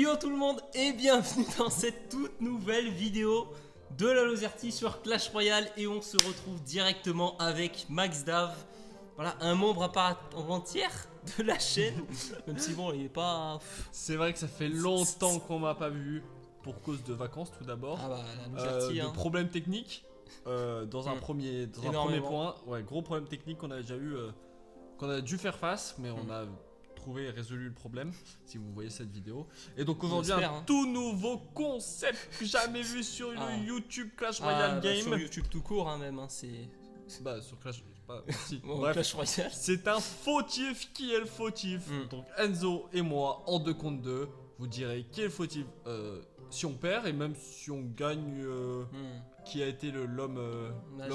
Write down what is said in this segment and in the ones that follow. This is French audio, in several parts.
Yo tout le monde et bienvenue dans cette toute nouvelle vidéo de la Lozerty sur Clash Royale. Et on se retrouve directement avec Max Dave. Voilà, un membre à part entière de la chaîne. Même si bon, il est pas... C'est vrai que ça fait longtemps qu'on m'a pas vu. Pour cause de vacances tout d'abord. Ah bah la Lozerty, de problèmes techniques. Dans un premier point. Ouais, gros problème technique qu'on a déjà eu. Qu'on a dû faire face. Mais on a trouvé et résolu le problème. Si vous voyez cette vidéo. Et donc aujourd'hui un tout nouveau concept jamais vu sur le YouTube Clash Royale Game. Sur YouTube tout court hein, même. Hein, c'est... Bah sur Clash... Si. Bon, bref, Clash Royale. c'est un fautif qui est le fautif. Donc Enzo et moi en 2 contre 2. Vous direz qui est le fautif si on perd et même si on gagne qui a été l'homme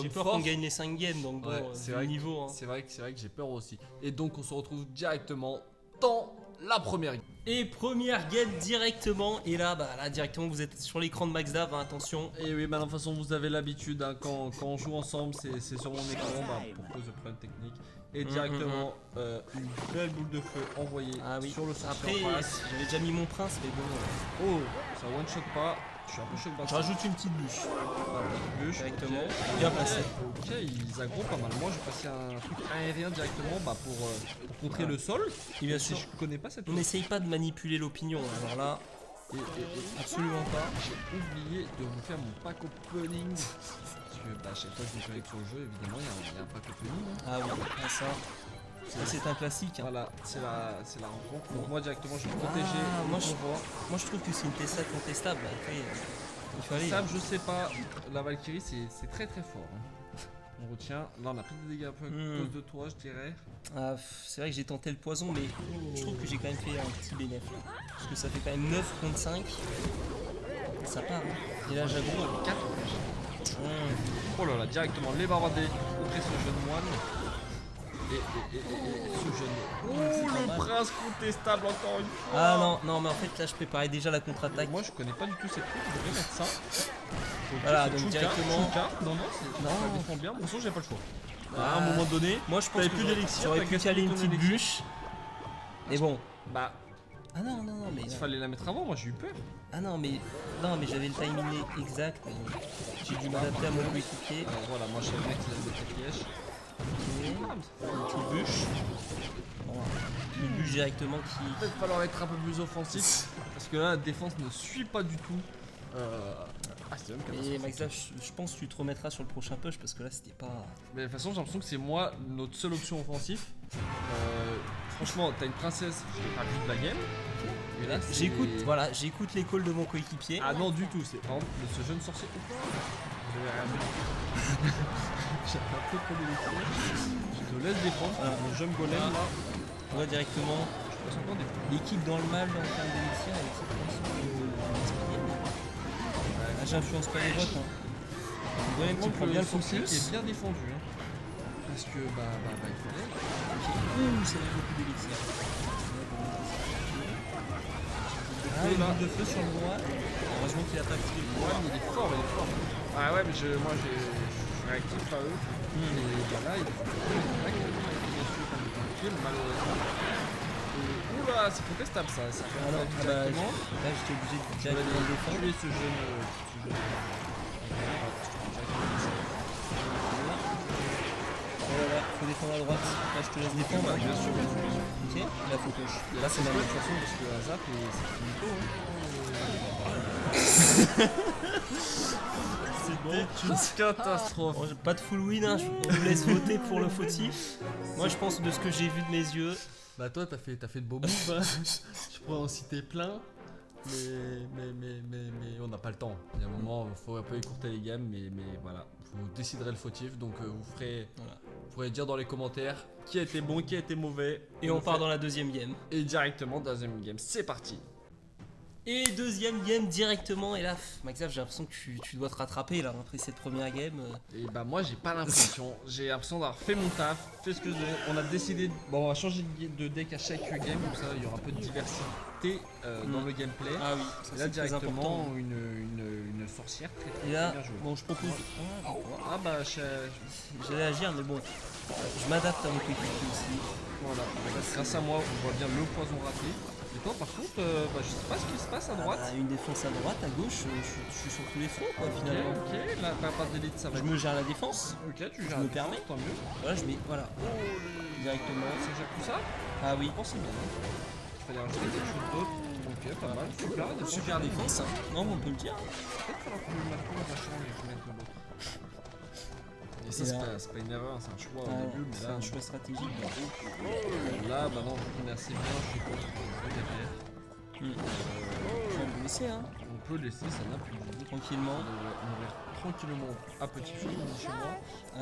j'ai peur qu'on gagne les 5 games donc ouais, bon, c'est vrai niveau. C'est vrai que j'ai peur aussi. Et donc on se retrouve directement dans la première game. Et première game directement. Et là, directement vous êtes sur l'écran de Max Dave, hein, attention. Et oui, de toute façon vous avez l'habitude hein, quand on joue ensemble, c'est sur mon écran pour cause de problèmes techniques. Et directement une belle boule de feu envoyée sur le sorcier. Après, j'avais déjà mis mon prince, mais bon. Oh, ça one shot pas. Je suis un peu choqué. Je rajoute une petite bûche. Bûche directement. Okay. Bien placé. Ok, ils aggro pas mal. Moi, j'ai passé un truc aérien directement pour contrer le sol. Et bien sûr, je connais pas cette. On n'essaye pas de manipuler l'opinion. Alors là, absolument pas. J'ai oublié de vous faire mon pack opening. Parce que à chaque fois que je me connecte sur le jeu, évidemment, il y a un pack opening. Ah oui, ça c'est un classique. Hein. Voilà, c'est la rencontre. Donc moi directement je vais protéger. Moi je trouve que c'est une Tessa contestable. Après, il fallait. Contestable, je sais pas. La Valkyrie c'est très très fort. Hein. On retient. Là on a plus de dégâts à cause de toi, je dirais. Ah, c'est vrai que j'ai tenté le poison, mais je trouve que j'ai quand même fait un petit bénéfice. Parce que ça fait quand même 9 contre 5. Ça part. Hein. Et là j'aggro 4. Oh là là, directement les barbadés contre ce jeune moine. Et ce jeune. Oh le prince contestable encore une fois. Ah non, mais en fait là je préparais déjà la contre-attaque. Moi je connais pas du tout cette truc, je devrais mettre ça. Voilà, donc directement. Non, ça défend bien, de toute façon j'ai pas le choix. À un moment donné, moi je pense que plus d'élixir, j'aurais pu caler une petite bûche. Et bon. Bah. Ah non, mais. Il fallait la mettre avant, moi j'ai eu peur. Ah non, mais j'avais le timing exact. J'ai dû m'adapter à mon coéquipier. Voilà, moi j'ai le mec qui laisse des pièges. Une petite bûche. Une bûche directement qui. Il va falloir être un peu plus offensif. Parce que là, la défense ne suit pas du tout. C'est même catastrophique. Et Max, je pense que tu te remettras sur le prochain push parce que là c'était pas. Mais de toute façon, j'ai l'impression que c'est moi notre seule option offensive. Franchement, t'as une princesse, je l'ai pas vu de la game. Et là, j'écoute les calls de mon coéquipier. Ah non, du tout, c'est par exemple ce jeune sorcier. Vous avez rien vu. J'ai un peu trop d'élixir. Je te laisse défendre. Mon jeune golem là. On va directement. L'équipe dans le mal en termes d'élixir avec cette façon. J'influence pas les votes. Le golem qui prend bien le focus. Qui est bien défendu. Hein. Parce que il fallait. Ça fait beaucoup d'élixir. Une boule de feu sur le droit. Heureusement qu'il a pas activé le droit. Il est fort. Ah ouais, mais moi je suis réactif à eux. Et là, il est malheureusement. Oula, c'est contestable ça. Là, j'étais obligé de directement défendre. Tuer ce jeune. Voilà, faut défendre à droite. Là, je te laisse défendre. Bien sûr. Ok, là, faut touche. Là, c'est la même façon parce que la zap et c'est une catastrophe. Bon, pas de full win, hein. On vous laisse voter pour le fautif. Moi, je pense de ce que j'ai vu de mes yeux. Bah, toi, t'as fait de beaux moves. Hein. Je pourrais en citer plein. Mais on n'a pas le temps. Il y a un moment, il faut un peu écourter les gammes, mais voilà, vous déciderez le fautif, donc vous pourrez dire dans les commentaires qui a été bon, qui a été mauvais. Et on part dans la deuxième game. Et directement dans la deuxième game, c'est parti. Et deuxième game directement, et là, Maxaf, j'ai l'impression que tu dois te rattraper là après cette première game. Et bah moi j'ai pas l'impression, j'ai l'impression d'avoir fait mon taf, fait ce que on a décidé, bon on va changer de deck à chaque game, comme ça il y aura un peu de diversité dans le gameplay. Ah oui, ça, et là directement une sorcière très et là, bien jouée. bon je propose... Ah bah j'allais agir mais bon, je m'adapte à mon coéquipier aussi. Voilà, grâce à moi on voit bien le poison raté. Et toi par contre, je sais pas ce qui se passe à droite. Une défense à droite, à gauche, je suis sur tous les fronts quoi finalement. Ok, la part d'élite ça va. Je me gère la défense. Ok, tu Je gères. me permets. Tant mieux. Voilà, je mets. Voilà. Directement. Ça gère tout ça. Ah oui. Je pense que c'est bien. Il fallait rajouter quelque chose d'autre. Ok, pas mal. Super la défense. Super défense, hein. Non, on peut le dire. Peut-être falloir que maintenant on va changer et mettre l'autre. Et ça, c'est pas une erreur, c'est un choix au début. Mais c'est là, un choix stratégique. là, maintenant, on est assez bien, je pense qu'on peut derrière. On peut laisser, hein. On peut laisser, ça n'a plus de vie. Tranquillement. On devrait mourir tranquillement à petit feu, on est chez moi.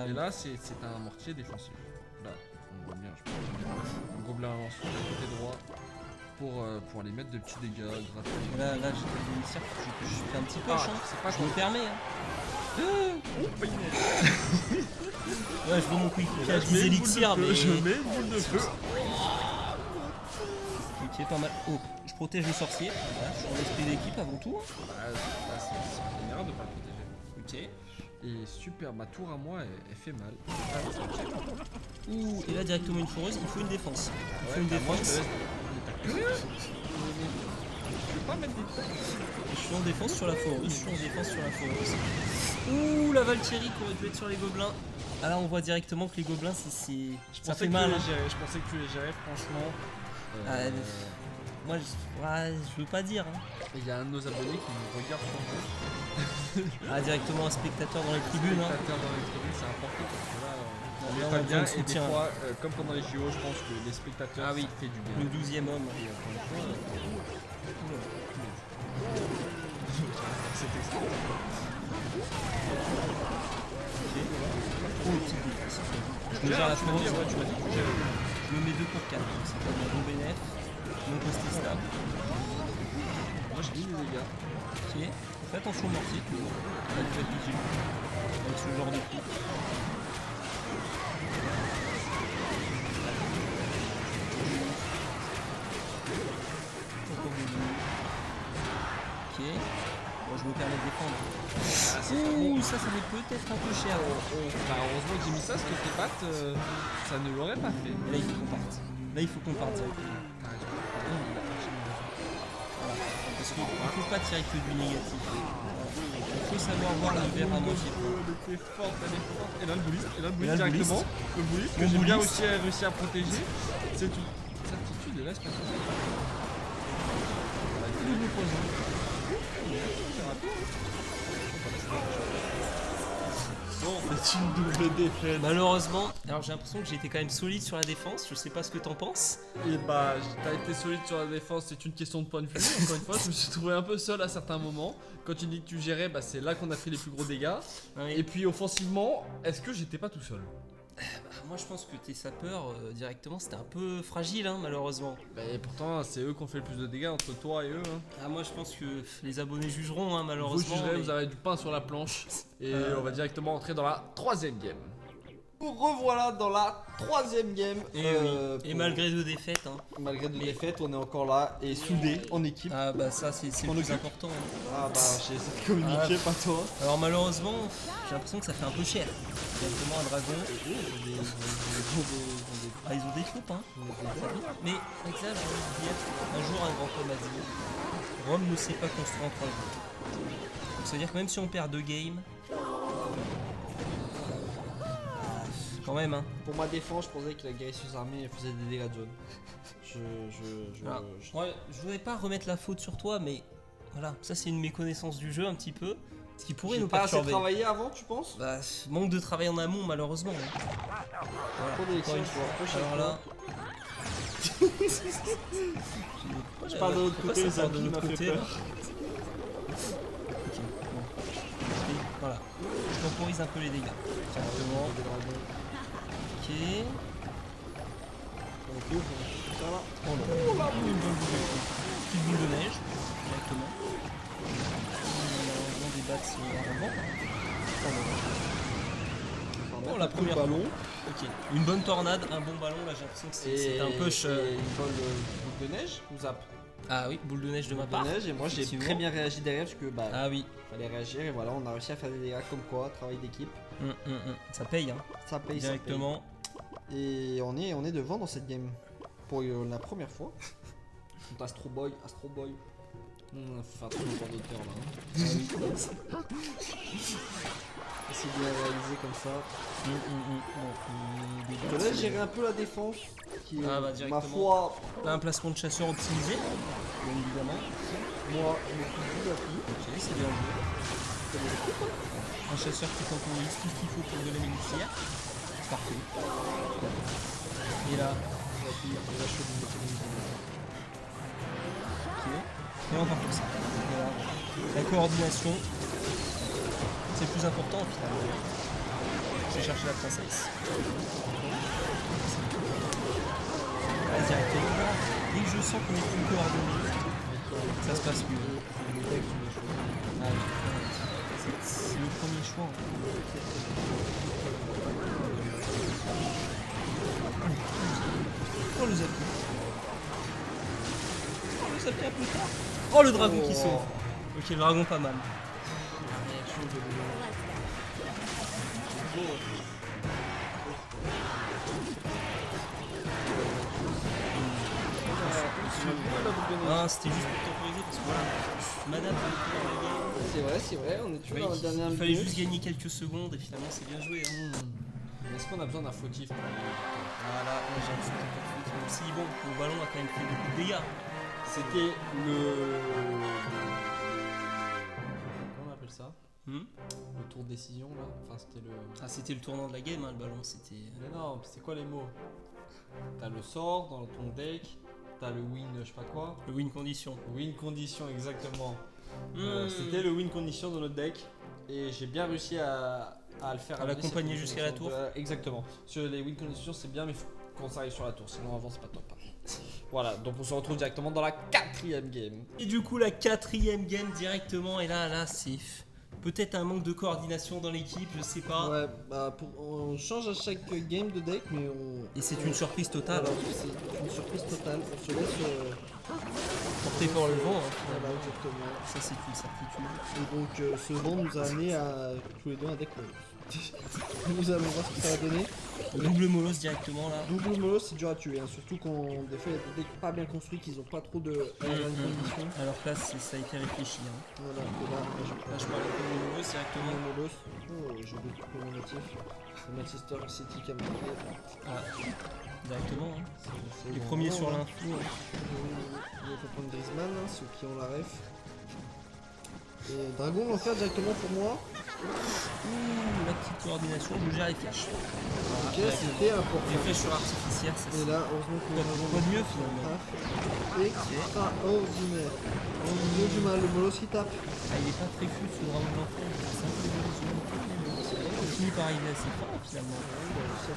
Et là, c'est un mortier défensif. Là, on voit bien, je pense. Un gobelin lance sur le côté droit pour aller mettre des petits dégâts gratuits. Là, j'ai une cirque, je fais un petit peu Ah, hein. c'est pas Je me permets, hein. Oh, Ouais, je veux mon quick des élixirs, mais. Je mets une boule de feu. Ok, pas mal. Oh, je protège le sorcier. Voilà, je suis en esprit d'équipe avant tout. Là, c'est une erreur de pas le protéger. Ok. Et super, ma tour à moi, elle fait mal. Ouh, et là directement une foreuse, il faut une défense. Il faut une défense. Je peux pas mettre des trucs. Je suis en défense sur la foreuse, je suis en défense sur la foreuse. Ouh, la Valkyrie qui aurait dû être sur les gobelins. Ah là, on voit directement que les gobelins, ça fait mal. Hein. Je pensais que tu les gérais, franchement. Moi, je veux pas dire. Hein. Il y a un de nos abonnés qui nous regarde sur nous. Ah, directement un spectateur dans les tribunes. Un spectateur dans les tribunes, c'est important parce que là, on là, est pas on bien. a Et des fois, comme pendant les JO, je pense que les spectateurs, ça fait du bien. Le 12e homme. Et encore une fois, c'est extra. Oh, petite défense. Je me gère la foreuse. Je me mets 2 pour 4. C'est pas un bon bénéf. Donc rester stable. Moi, je lis les dégâts. Ok. Fais attention au mortier. Il faut être vigilant avec ce genre de coup. Ok. Bon, je me permets de défendre. Ouh, ça fait peut-être un peu cher. Heureusement que j'ai mis ça, parce que tes pattes, ça ne l'aurait pas fait. Et là, il faut qu'on parte. Là, il faut qu'on parte directement. Voilà. Parce qu'il ne faut pas tirer que du négatif. Il faut savoir voir le verre à moitié plein. Elle est forte, elle est forte. Et là, le bouliste, directement. Bouliste. Le bouliste, Mon que j'ai bien bouliste. réussi à protéger. C'est tout. Certitude, et là, c'est pas ça. Double poison. Bon, c'est une double défaite. Malheureusement, alors j'ai l'impression que j'ai été quand même solide sur la défense. Je sais pas ce que t'en penses. Et bah, t'as été solide sur la défense, c'est une question de point de vue. Encore une fois, je me suis trouvé un peu seul à certains moments. Quand tu dis que tu gérais, bah, c'est là qu'on a pris les plus gros dégâts. Oui. Et puis offensivement, est-ce que j'étais pas tout seul? Moi je pense que tes sapeurs directement c'était un peu fragile hein, malheureusement. Bah, et pourtant, c'est eux qui ont fait le plus de dégâts entre toi et eux. Hein. Ah, moi je pense que les abonnés jugeront hein, malheureusement. Vous jugerez, vous avez du pain sur la planche. Et on va directement entrer dans la troisième game. Nous revoilà dans la troisième game. Et malgré 2 défaites. Hein. Malgré 2 défaites, on est encore là et soudés en équipe. Ah bah ça c'est le plus important. Hein. Ah bah j'ai essayé de communiquer, pas toi. Alors malheureusement, j'ai l'impression que ça fait un peu cher. Directement un dragon. Ah ils ont des troupes hein. Mais avec ça j'ai envie de dire, un jour un grand homme a dit, Rome ne sait pas construire en 3 jours. Donc ça veut dire que même si on perd 2 games, quand même hein. Pour ma défense, je pensais que la guérisseuse armée faisait des dégâts de zone. Voilà. Ouais, je voudrais pas remettre la faute sur toi, mais voilà, ça c'est une méconnaissance du jeu un petit peu. Ce qui pourrait J'ai nous pas assez perturber. travaillé avant, tu penses? Bah, manque de travail en amont malheureusement. Hein. Voilà. Trop d'élections, Encore une je fois. vois un peu chaque Alors là. Je parle de l'autre Pourquoi côté, ça ça part de m'a l'autre fait côté. peur. Ok, bon. Voilà. Je temporise un peu les dégâts. Directement. Ok. Oh là. Une bonne boule de feu. Petite boule de neige. Directement. Malheureusement des bats avant. Oh la première ballon. Ok. Une bonne tornade, un bon ballon. Là j'ai l'impression que c'est un push. Et une boule de neige ou zap? Ah oui, boule de neige de ma Boule part. de neige, et moi j'ai Effectivement. très bien réagi derrière parce que bah Ah oui. fallait réagir et voilà, on a réussi à faire des dégâts comme quoi, travail d'équipe. Ça paye hein. Ça paye Directement. ça paye. Et on est devant dans cette game pour la première fois. Contre Astro Boy. Faut faire trop longtemps d'auteur là. Hein. C'est bien réalisé comme ça. Je te laisse gérer un peu la défense. Qui est, ma foi, là, un placement de chasseur optimisé, bien évidemment. moi, je me suis tout appris. Ok, c'est bien joué. Un chasseur qui temporise tout ce qu'il faut pour de la milicière. Parfait. Et là, ok. Et on part comme ça. Voilà. La coordination, c'est le plus important finalement. J'ai cherché la princesse. Là, directement, là, dès que je sens qu'on est plus coordonné, ça se passe mieux. Ah, oui. C'est le premier choix. Oh le zapping. Oh le zapping un peu tard. Oh le dragon qui sauve. Ok, le dragon pas mal. Ah, c'était juste pour temporiser parce que voilà, je m'adapte à la C'est vrai, on est toujours dans la dernière il minute. fallait juste gagner quelques secondes et finalement c'est bien joué. Hein. Est-ce qu'on a besoin d'un fautif pour Voilà, moi j'ai l'impression qu'il y a pas de faute. Même si bon, le ballon a quand même fait beaucoup de dégâts. C'était comment on appelle ça? Le tour de décision là. Enfin c'était le. Ah, c'était le tournant de la game, hein, le ballon, c'était. Mais non, c'est quoi les mots? T'as le sort dans ton deck, t'as le win je sais pas quoi. Le win condition. Win condition exactement. C'était le win condition de notre deck et j'ai bien réussi à le faire. À l'accompagner jusqu'à la tour. Exactement. Sur les win conditions c'est bien mais faut qu'on s'arrive sur la tour, sinon avant c'est pas top. Voilà, donc on se retrouve directement dans la 4ème game. Et du coup la 4ème game directement, et là c'est peut-être un manque de coordination dans l'équipe, je sais pas. Ouais, bah on change à chaque game de deck mais on... Et c'est une surprise totale. Voilà, c'est une surprise totale, on se laisse... Porté par le vent. Hein, voilà, exactement. Ça c'est une certitude. Et donc ce vent nous a amené à tous les deux un deck molos. Nous allons voir ce que ça va donner. Double molos directement là. Double molos c'est dur à tuer, hein, surtout quand des fois il y a des decks pas bien construits qui n'ont pas trop de conditions. Alors que là ça a été réfléchi. Hein. Voilà, et là Je parle de molos directement. molos. Oh, j'ai oublié de couper mon natif. C'est Manchester City qui a marqué. Ah, directement. Hein. C'est Les bon, premiers bon, sur hein. l'info. Hein. Il faut prendre Griezmann, hein, ceux qui ont la ref. Et Dragon va faire directement pour moi. Ouh, la petite coordination, je gère les flèches. Ok, c'était important. Les flèches sur artificière, ça Et là, heureusement que quoi de mieux finalement. Extraordinaire. Au milieu du mal, le bolos qui tape. Ah, il est pas très fut ce dragon de l'enfant, c'est un peu d'évolution. Il finit par arriver assez fort finalement. Je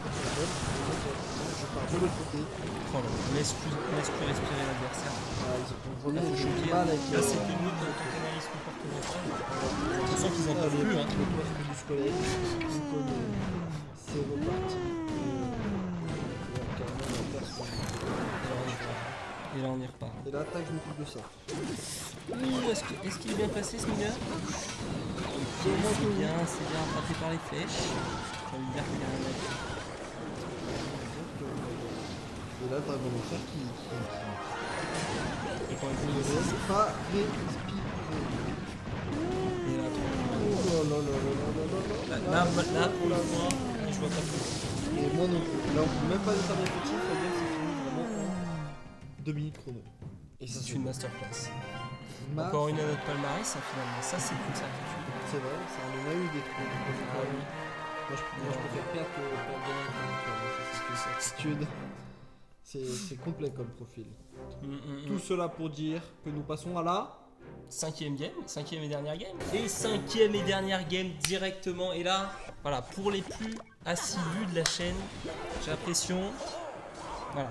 pars de l'autre côté. Oh là, on laisse plus respirer l'adversaire. Ah, ils ont Là, vraiment faut du choquer. mal avec Là, c'est une minute dans ton analyse comportementale. On sent qu'ils en peuvent plus. Hein. le poste du squelette. C'est reparti. Et là, on y repart. Et là, tac, je m'occupe de ça. Ouh, est-ce qu'il est bien placé ce mineur? C'est bien attrapé par les flèches. Ça veut dire qu'il y a un mec. Et là, Dragon Monster qui Et quand il ne laisse pas respirer. Et là, Oh là là là là là là là. là, pour le point, je vois pas plus. Et moi non plus. Là, on peut même pas faire d'effectif. La game c'est fini vraiment en 2 minutes chrono. Et ça, C'est une masterclass. Encore une à notre palmarès, hein, finalement. Ça, c'est une certitude. C'est vrai, ça en a eu des trucs. Ah oui. Moi, je préfère perdre que gagner. C'est une certitude. C'est complet comme profil. Tout cela pour dire que nous passons à la 5ème game, 5ème et dernière game. Et 5ème et dernière game directement. Et là, voilà, pour les plus assidus de la chaîne, j'ai l'impression. Voilà.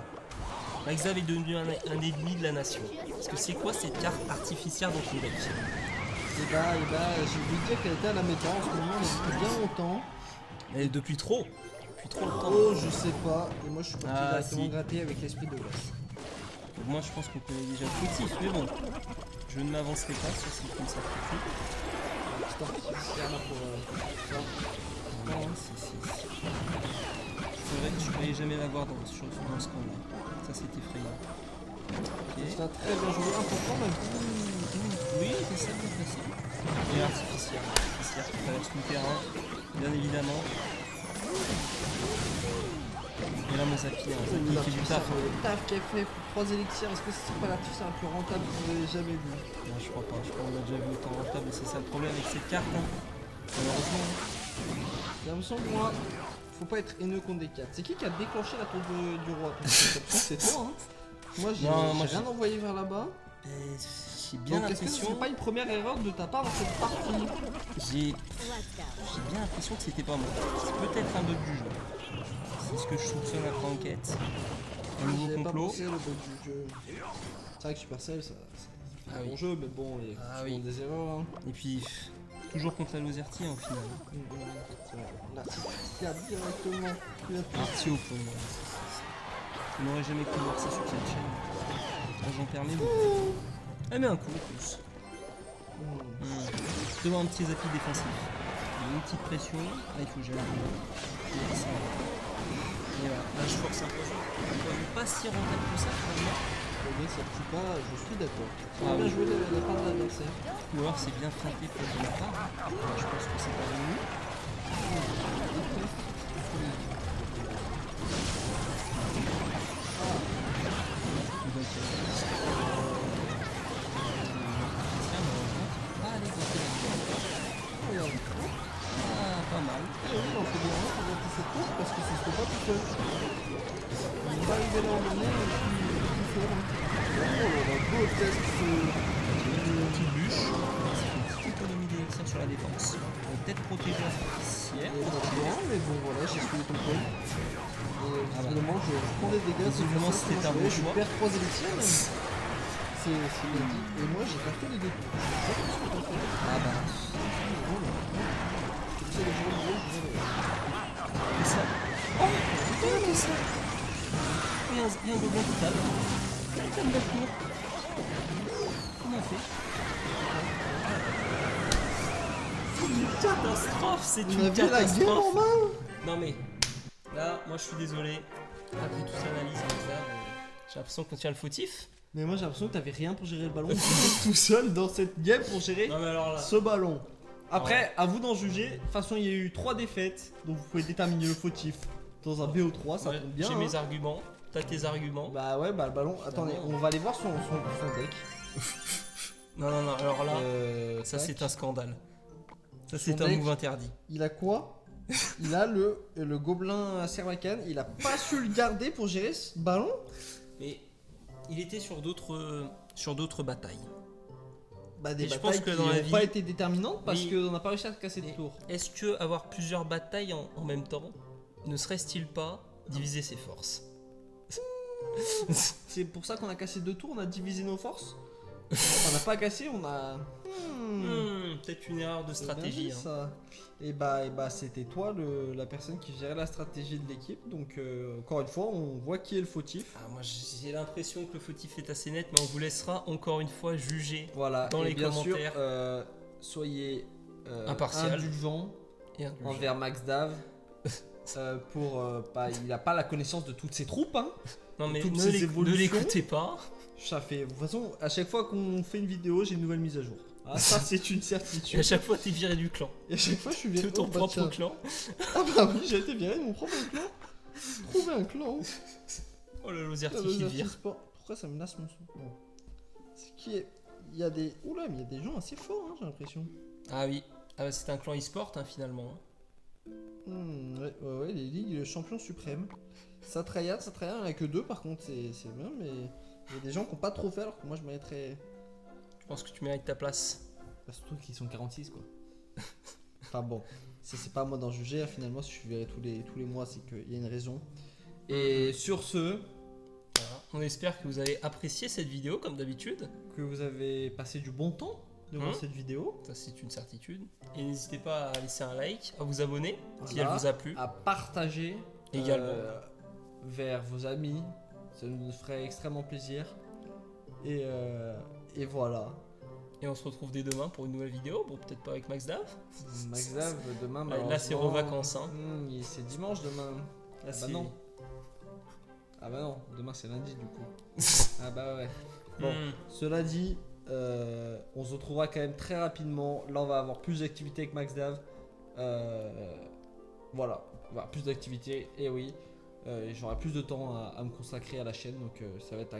Maxdav est devenu un ennemi de la nation. Parce que c'est quoi cette carte artificielle dans ton deck? Et bah, j'ai oublié de dire qu'elle était à la méta en ce moment, depuis bien longtemps. Et depuis trop longtemps. Oh, je sais pas. Et moi, je suis parti directement si. gratter avec l'esprit de glace. Donc moi, je pense qu'on connaît déjà le fautif, mais bon. Je ne m'avancerai pas sur cette comme ça. Petit artificiel là pour ça. Non, si. C'est vrai que je ne vais jamais l'avoir dans ce camp-là. Ça, c'est effrayant. C'est un très bien joué, important même. Oui, c'est ça, c'est ça. Et l'artificiel qui traverse tout le terrain, bien évidemment. Et là, Mazapi, hein, qui fait du taf. Le taf qu'il a fait pour 3 élixirs, est-ce que c'est pas l'artificiel le plus rentable que vous avez jamais vu? Non, je crois pas, qu'on a déjà vu autant rentable, et c'est ça le problème avec cette carte. Hein. Malheureusement. J'ai l'impression que moi, faut pas être haineux contre des cartes. C'est qui a déclenché la tour du roi? C'est toi, hein? Moi, j'ai rien envoyé vers là-bas. J'ai bien Donc, est-ce que l'impression. c'est pas une première erreur de ta part dans cette partie? J'ai bien l'impression que c'était pas moi. C'est peut-être un bug du jeu. C'est ce que je soupçonne après enquête. Un nouveau J'avais pas complot. pensé le bug du jeu. C'est vrai que Supercell, c'est un bon jeu, mais bon, il y a souvent des erreurs. Hein. Et puis, toujours contre la Lozerty au final. C'est vrai. L'artificiel directement. Arti au fond. Je n'aurais jamais pu voir ça sur cette chaîne. J'en permets beaucoup. Elle met un coup en plus. Devant un petit zappy défensif. Une petite pression. Ah, il faut que j'aille et voilà, là je force un peu. Pas si rentable que ça finalement. Mais ça tue pas, je suis d'accord. Ah, bien joué de la part de l'adversaire. Ou alors c'est bien feinté pour de ma part. Je pense que c'est pas venu. Pas mal. Oui, on fait bien pour monter cette course parce que ça se fait pas tout seul. On va arriver là en année et puis tout seul. Oh, on a un beau test. Une petite bûche. C'est une petite économie d'élixir sur la défense. On va peut-être protéger l'artificiel. Mais bon, voilà, j'ai suivi ton point. Et visiblement, je prends des dégâts. Visiblement, c'était un bon choix. Je perds 3 élixirs. C'est bien dit. Et moi, j'ai perdu les 2 tours. Ah bah. C'est le jeu de jeu. Et ça. Oh putain, mais ça. Il y a un gobelin qui tape. Quelqu'un de court. Comment on fait? C'est une catastrophe, c'est une catastrophe. Non mais, là, moi je suis désolé. Après toute l'analyse comme ça, j'ai l'impression qu'on tient le fautif. Mais moi j'ai l'impression que t'avais rien pour gérer le ballon. Tu étais tout seul dans cette game pour gérer Non mais alors là. ce ballon. Après, à vous d'en juger. De toute façon, il y a eu 3 défaites, donc vous pouvez déterminer le fautif dans un BO3, ça tombe bien. J'ai hein. mes arguments, t'as tes arguments. Bah ouais, bah le ballon. Attendez, on va aller voir son deck. Non, alors là, ça tac. c'est un scandale. Ça Son c'est un deck, move interdit. Il a quoi? Il a le gobelin Servacan. Il a pas su le garder pour gérer ce ballon. Mais il était sur d'autres batailles. Bah des Et je batailles pense que qui dans la n'ont pas vie- été déterminantes parce Oui. qu'on n'a pas réussi à se casser de Mais tour. est-ce que avoir plusieurs batailles en même temps ne serait-il pas diviser ses forces? C'est pour ça qu'on a cassé 2 tours, on a divisé nos forces. On n'a pas cassé, on a. Peut-être une erreur de C'est bien stratégie. dit, Hein. ça. Et bah c'était toi la personne qui gérait la stratégie de l'équipe. Donc encore une fois, on voit qui est le fautif. Ah, moi j'ai l'impression que le fautif est assez net, mais on vous laissera encore une fois juger Voilà. dans et les bien commentaires. sûr, soyez Impartial. indulgents Et indulgent. envers Max Dave. Il n'a pas la connaissance de toutes ses troupes. Hein. Non mais toutes ne ces ne évolutions. l'écoutez pas. Ça fait. De toute façon, à chaque fois qu'on fait une vidéo, j'ai une nouvelle mise à jour. Ah, ça c'est une Et à certitude. chaque fois t'es viré du clan. Et à chaque fois, je suis viré De ton oh, bah, propre tiens. clan. Ah bah oui, j'ai été viré de mon propre clan. Trouver un clan. Oh le Lozerty Ah, qui le vire. Sport. Pourquoi ça menace mon son? Bon. Ce qui est. Il y a des. Oula, mais il y a des gens assez forts, hein, j'ai l'impression. Ah oui. Ah bah, c'est un clan e-sport hein, finalement. Ouais, les ligues champions suprêmes. Satraya, il n'y en a que 2 par contre, c'est bien, mais il y a des gens qui n'ont pas trop fait alors que moi je mériterais. Je pense que tu mérites ta place. Bah, surtout qu'ils sont 46 quoi. Enfin bon, c'est pas à moi d'en juger, hein, finalement si je suis viré tous les mois c'est qu'il y a une raison. Et sur ce, Voilà. On espère que vous avez apprécié cette vidéo comme d'habitude. que vous avez passé du bon temps devant cette vidéo. Ça c'est une certitude. Et n'hésitez pas à laisser un like, à vous abonner si Voilà. elle vous a plu. À partager Également. vers vos amis, ça nous ferait extrêmement plaisir. Et voilà. Et on se retrouve dès demain pour une nouvelle vidéo. Bon, peut-être pas avec Max Dave. Max Dave, demain, Là, c'est malheureusement, revacances. Hein. c'est dimanche demain. Là, Bah non. Ah bah non, demain c'est lundi du coup. Ah bah ouais. Bon, cela dit, on se retrouvera quand même très rapidement. Là, on va avoir plus d'activités avec Max Dave. Voilà, plus d'activités, et oui. J'aurai plus de temps à me consacrer à la chaîne, donc ça va être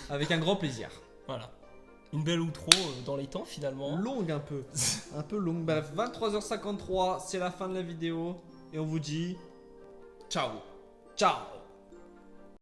avec un grand plaisir. Voilà. Une belle outro dans les temps finalement. Longue un peu. Un peu longue. Bref, 23h53, c'est la fin de la vidéo. Et on vous dit ciao. Ciao.